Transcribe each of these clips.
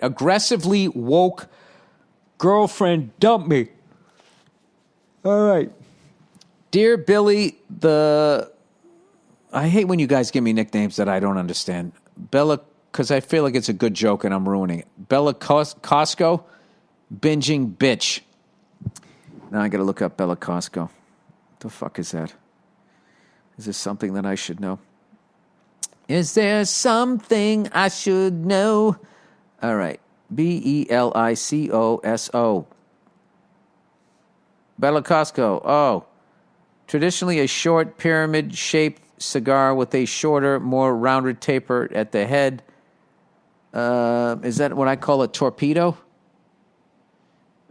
Aggressively woke girlfriend dumped me. All right. Dear Billy, I hate when you guys give me nicknames that I don't understand. Bella, because I feel like it's a good joke and I'm ruining it. Bella Costco, binging bitch. Now I got to look up Bella Costco. What the fuck is that? Is this something that I should know? Is there something I should know? All right. Belicoso. Bella Costco. Oh. Traditionally a short pyramid-shaped cigar with a shorter, more rounded taper at the head. Is that what I call a torpedo?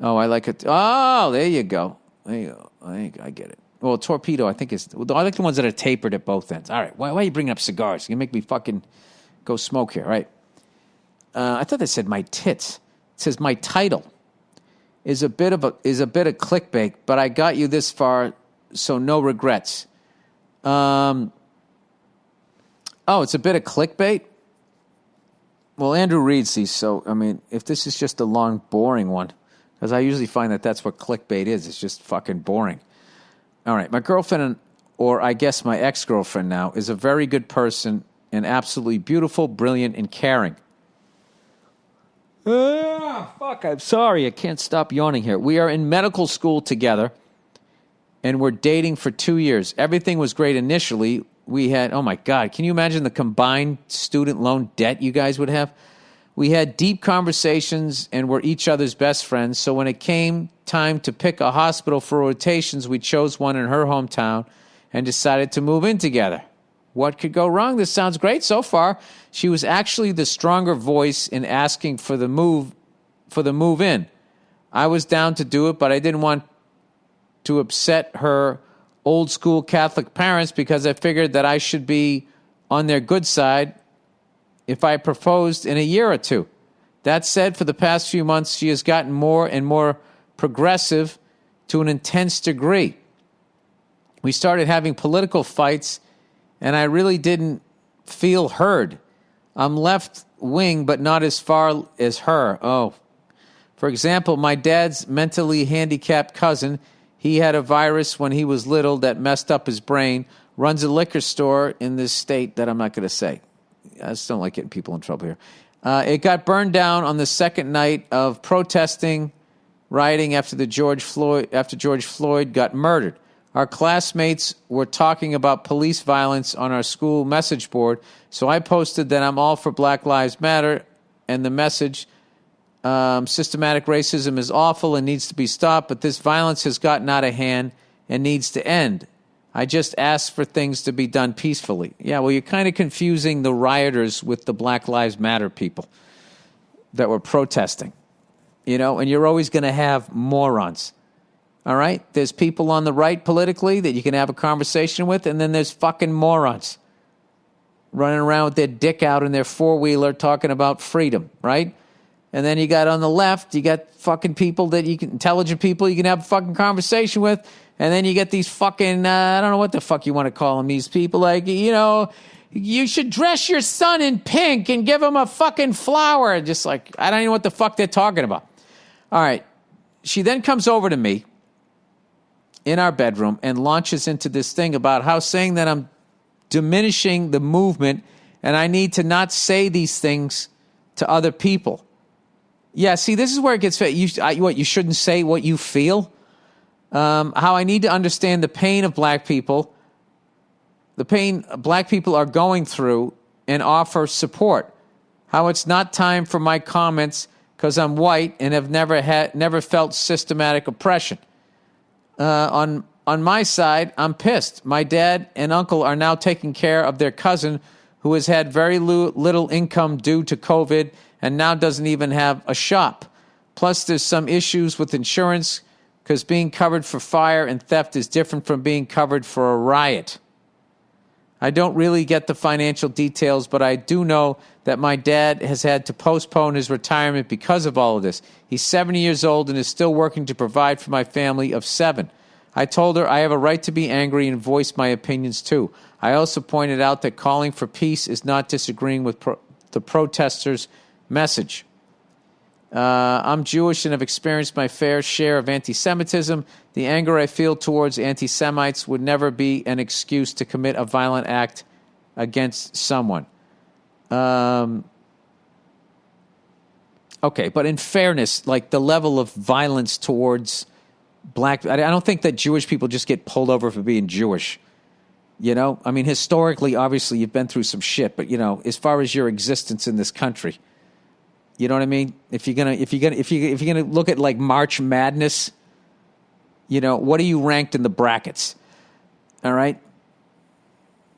Oh, I like it. Oh, there you go. There you go. I get it. Well, torpedo, I think is. I like the ones that are tapered at both ends. All right. Why are you bringing up cigars? You make me fucking go smoke here, right? I thought they said my tits. It says my title is a bit of clickbait, but I got you this far, so no regrets. Oh, it's a bit of clickbait? Well, Andrew reads these, so, I mean, if this is just a long, boring one, because I usually find that that's what clickbait is. It's just fucking boring. All right, my girlfriend, or I guess my ex-girlfriend now, is a very good person and absolutely beautiful, brilliant, and caring. Fuck, I'm sorry. I can't stop yawning here. We are in medical school together, and we're dating for 2 years. Everything was great initially. We had, oh my God, can you imagine the combined student loan debt you guys would have? We had deep conversations and were each other's best friends. So when it came time to pick a hospital for rotations, we chose one in her hometown and decided to move in together. What could go wrong? This sounds great so far. She was actually the stronger voice in asking for the move in. I was down to do it, but I didn't want to upset her old school Catholic parents because I figured that I should be on their good side if I proposed in a year or two. That said, for the past few months, she has gotten more and more progressive to an intense degree. We started having political fights, and I really didn't feel heard. I'm left wing, but not as far as her. Oh. For example, my dad's mentally handicapped cousin, he had a virus when he was little that messed up his brain, runs a liquor store in this state that I'm not going to say. I just don't like getting people in trouble here. It got burned down on the second night of protesting, rioting after George Floyd got murdered. Our classmates were talking about police violence on our school message board, so I posted that I'm all for Black Lives Matter, and the message, systematic racism is awful and needs to be stopped, but this violence has gotten out of hand and needs to end. I just asked for things to be done peacefully. Yeah, well, you're kind of confusing the rioters with the Black Lives Matter people that were protesting, and you're always going to have morons. All right? There's people on the right politically that you can have a conversation with, and then there's fucking morons running around with their dick out in their four-wheeler talking about freedom, right? And then you got on the left, you got fucking people intelligent people you can have a fucking conversation with, and then you get these fucking, I don't know what the fuck you want to call them, these people, like, you should dress your son in pink and give him a fucking flower. Just like, I don't even know what the fuck they're talking about. All right. She then comes over to me in our bedroom and launches into this thing about how saying that I'm diminishing the movement and I need to not say these things to other people. Yeah, see, this is where it gets fed. You shouldn't say what you feel? How I need to understand the pain of black people, the pain black people are going through, and offer support. How it's not time for my comments because I'm white and have never felt systematic oppression. On my side, I'm pissed. My dad and uncle are now taking care of their cousin who has had very little income due to COVID and now doesn't even have a shop. Plus, there's some issues with insurance because being covered for fire and theft is different from being covered for a riot. I don't really get the financial details, but I do know that my dad has had to postpone his retirement because of all of this. He's 70 years old and is still working to provide for my family of 7. I told her I have a right to be angry and voice my opinions too. I also pointed out that calling for peace is not disagreeing with the protesters' message. I'm Jewish and have experienced my fair share of anti-Semitism. The anger I feel towards anti-Semites would never be an excuse to commit a violent act against someone. Okay, but in fairness, like the level of violence towards black, I don't think that Jewish people just get pulled over for being Jewish. You know, I mean, historically, obviously, you've been through some shit, but you know, as far as your existence in this country, you know what I mean? If you're gonna look at like March Madness, you know, what are you ranked in the brackets? All right,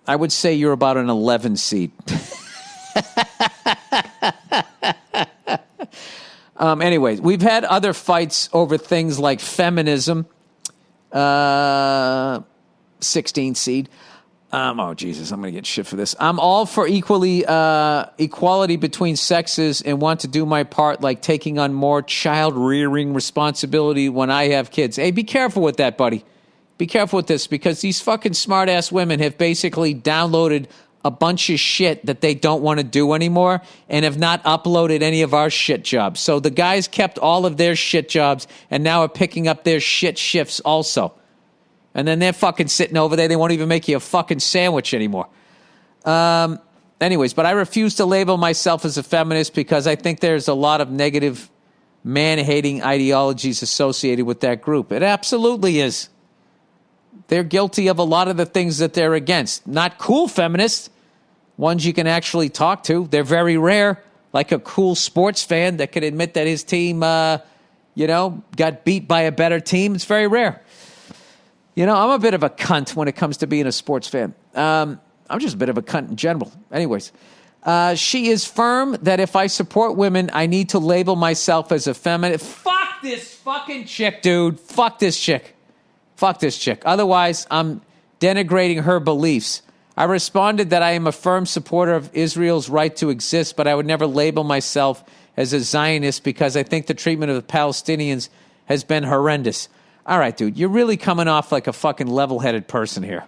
I would say you're about an 11 seed. Anyways, we've had other fights over things like feminism. 16 seed. Oh, Jesus, I'm going to get shit for this. I'm all for equality between sexes and want to do my part, like taking on more child-rearing responsibility when I have kids. Hey, be careful with that, buddy. Be careful with this, because these fucking smart-ass women have basically downloaded a bunch of shit that they don't want to do anymore and have not uploaded any of our shit jobs. So the guys kept all of their shit jobs and now are picking up their shit shifts also. And then they're fucking sitting over there. They won't even make you a fucking sandwich anymore. Anyways, but I refuse to label myself as a feminist because I think there's a lot of negative man-hating ideologies associated with that group. It absolutely is. They're guilty of a lot of the things that they're against. Not cool feminists, ones you can actually talk to. They're very rare, like a cool sports fan that can admit that his team, got beat by a better team. It's very rare. You know, I'm a bit of a cunt when it comes to being a sports fan. I'm just a bit of a cunt in general. Anyways, she is firm that if I support women, I need to label myself as a feminist. Fuck this fucking chick, dude. Fuck this chick. Fuck this chick. Otherwise, I'm denigrating her beliefs. I responded that I am a firm supporter of Israel's right to exist, but I would never label myself as a Zionist because I think the treatment of the Palestinians has been horrendous. All right, dude, you're really coming off like a fucking level-headed person here.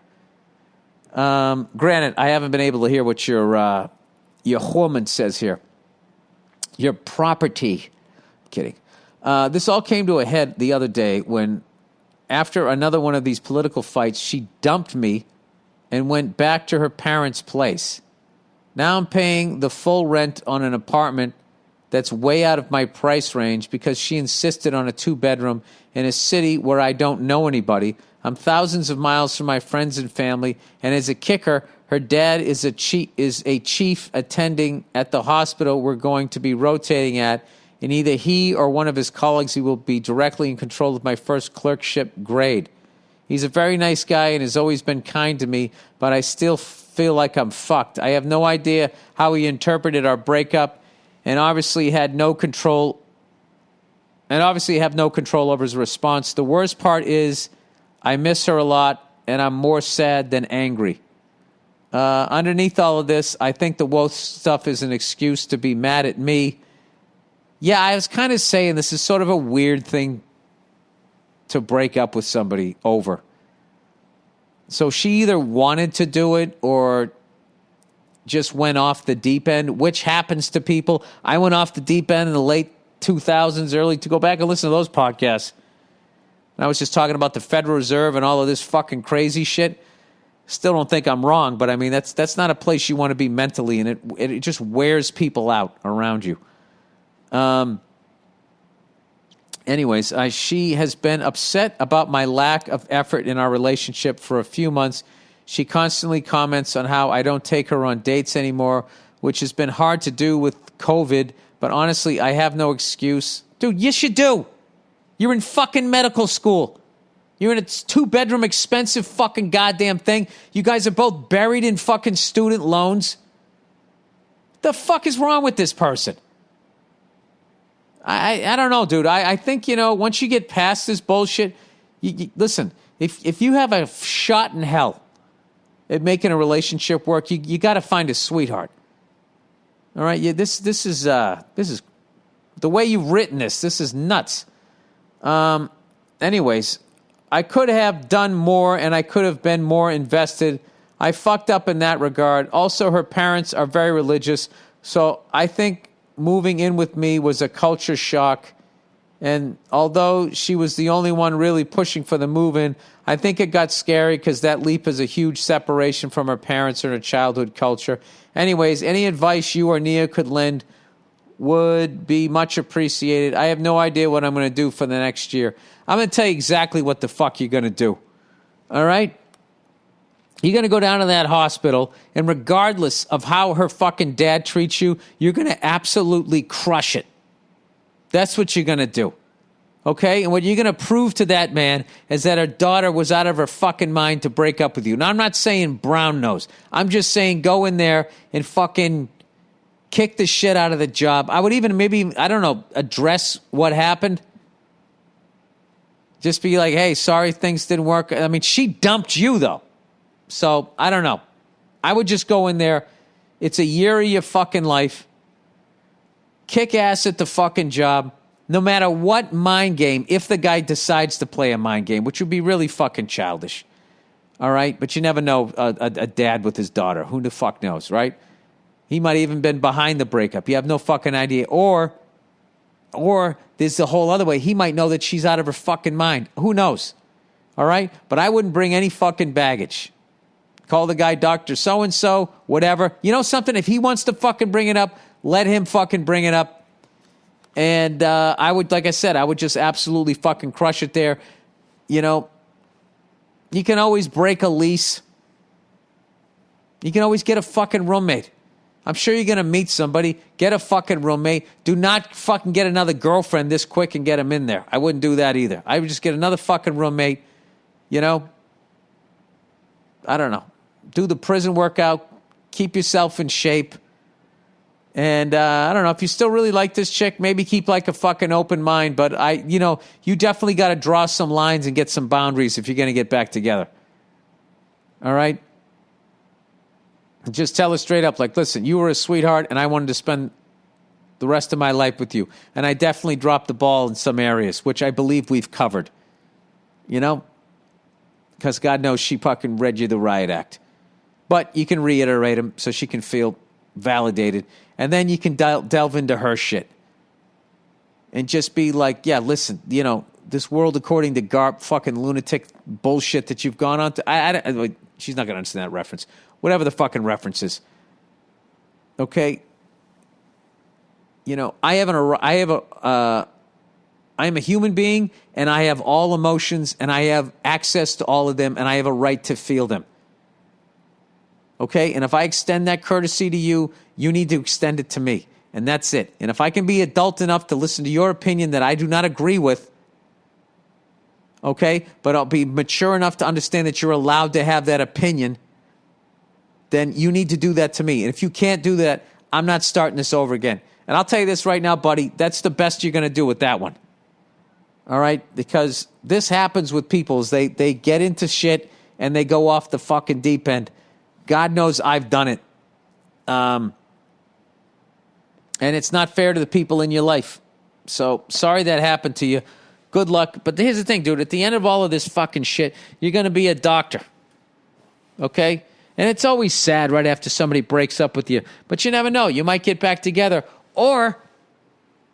Granted, I haven't been able to hear what your woman says here. Your property. I'm kidding. This all came to a head the other day when, after another one of these political fights, she dumped me and went back to her parents' place. Now I'm paying the full rent on an apartment that's way out of my price range because she insisted on a 2-bedroom in a city where I don't know anybody. I'm thousands of miles from my friends and family, and as a kicker, her dad is a chief attending at the hospital we're going to be rotating at, and either he or one of his colleagues will be directly in control of my first clerkship grade. He's a very nice guy and has always been kind to me, but I still feel like I'm fucked. I have no idea how he interpreted our breakup and obviously have no control over his response. The worst part is I miss her a lot and I'm more sad than angry. Underneath all of this, I think the woke stuff is an excuse to be mad at me. Yeah, I was kind of saying this is sort of a weird thing to break up with somebody over. So she either wanted to do it or just went off the deep end, which happens to people. I went off the deep end in the late 2000s, early, to go back and listen to those podcasts. And I was just talking about the Federal Reserve and all of this fucking crazy shit. Still don't think I'm wrong, but I mean, that's not a place you want to be mentally, and it just wears people out around you. Anyways, she has been upset about my lack of effort in our relationship for a few months. She constantly comments on how I don't take her on dates anymore, which has been hard to do with COVID, but honestly, I have no excuse. Dude, yes you do. You're in fucking medical school. You're in a 2-bedroom expensive fucking goddamn thing. You guys are both buried in fucking student loans. The fuck is wrong with this person? I don't know, dude. I think, once you get past this bullshit, listen, if you have a shot in hell at making a relationship work, you got to find a sweetheart. All right? Yeah, this is the way you've written this. This is nuts. Anyways, I could have done more and I could have been more invested. I fucked up in that regard. Also, her parents are very religious, so I think moving in with me was a culture shock. And although she was the only one really pushing for the move-in, I think it got scary because that leap is a huge separation from her parents and her childhood culture. Anyways, any advice you or Nia could lend would be much appreciated. I have no idea what I'm going to do for the next year. I'm going to tell you exactly what the fuck you're going to do. All right? You're going to go down to that hospital, and regardless of how her fucking dad treats you, you're going to absolutely crush it. That's what you're going to do. Okay? And what you're going to prove to that man is that her daughter was out of her fucking mind to break up with you. Now, I'm not saying brown nose. I'm just saying go in there and fucking kick the shit out of the job. I would even maybe, I don't know, address what happened. Just be like, hey, sorry things didn't work. I mean, she dumped you, though. So, I don't know. I would just go in there. It's a year of your fucking life. Kick ass at the fucking job. No matter what mind game, if the guy decides to play a mind game, which would be really fucking childish. All right? But you never know a dad with his daughter. Who the fuck knows, right? He might have even been behind the breakup. You have no fucking idea. Or there's the whole other way. He might know that she's out of her fucking mind. Who knows? All right? But I wouldn't bring any fucking baggage. Call the guy Dr. So-and-so, whatever. You know something? If he wants to fucking bring it up, let him fucking bring it up. And I would, like I said, I would just absolutely fucking crush it there. You know, you can always break a lease. You can always get a fucking roommate. I'm sure you're going to meet somebody. Get a fucking roommate. Do not fucking get another girlfriend this quick and get him in there. I wouldn't do that either. I would just get another fucking roommate. You know? I don't know. Do the prison workout. Keep yourself in shape. And I don't know. If you still really like this chick, maybe keep like a fucking open mind. But you definitely got to draw some lines and get some boundaries if you're going to get back together. All right? Just tell her straight up, like, listen, you were a sweetheart, and I wanted to spend the rest of my life with you. And I definitely dropped the ball in some areas, which I believe we've covered. You know? Because God knows she fucking read you the riot act. But you can reiterate them so she can feel validated. And then you can delve into her shit. And just be like, yeah, listen, you know, this world according to Garp fucking lunatic bullshit that you've gone on to. She's not going to understand that reference. Whatever the fucking reference is. Okay? You know, I am a human being, and I have all emotions, and I have access to all of them, and I have a right to feel them. Okay? And if I extend that courtesy to you, you need to extend it to me. And that's it. And if I can be adult enough to listen to your opinion that I do not agree with, okay, but I'll be mature enough to understand that you're allowed to have that opinion, then you need to do that to me. And if you can't do that, I'm not starting this over again. And I'll tell you this right now, buddy, that's the best you're going to do with that one. All right? Because this happens with people is they get into shit and they go off the fucking deep end. God knows I've done it. And it's not fair to the people in your life. So sorry that happened to you. Good luck. But here's the thing, dude. At the end of all of this fucking shit, you're going to be a doctor. Okay? And it's always sad right after somebody breaks up with you. But you never know. You might get back together. Or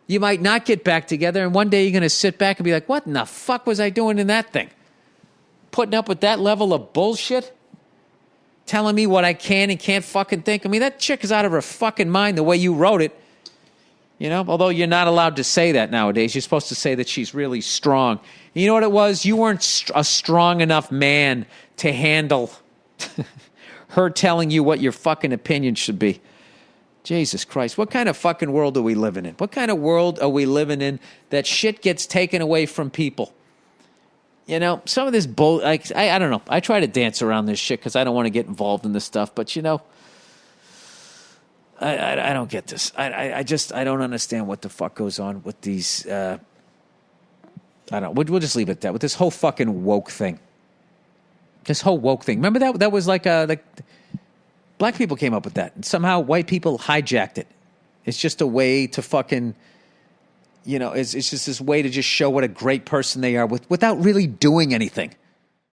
you might not get back together. And one day you're going to sit back and be like, what in the fuck was I doing in that thing? Putting up with that level of bullshit? Telling me what I can and can't fucking think? I mean, that chick is out of her fucking mind the way you wrote it. You know, although you're not allowed to say that nowadays. You're supposed to say that she's really strong. And you know what it was? You weren't a strong enough man to handle her telling you what your fucking opinion should be. Jesus Christ. What kind of fucking world are we living in? What kind of world are we living in that shit gets taken away from people? You know, some of this bull, I don't know. I try to dance around this shit because I don't want to get involved in this stuff. But, you know, I don't get this. I don't understand what the fuck goes on with these. I don't. We'll just leave it at that. With this whole fucking woke thing. This whole woke thing. Remember that? That was like black people came up with that, and somehow white people hijacked it. It's just a way to fucking, you know, it's just this way to just show what a great person they are without really doing anything.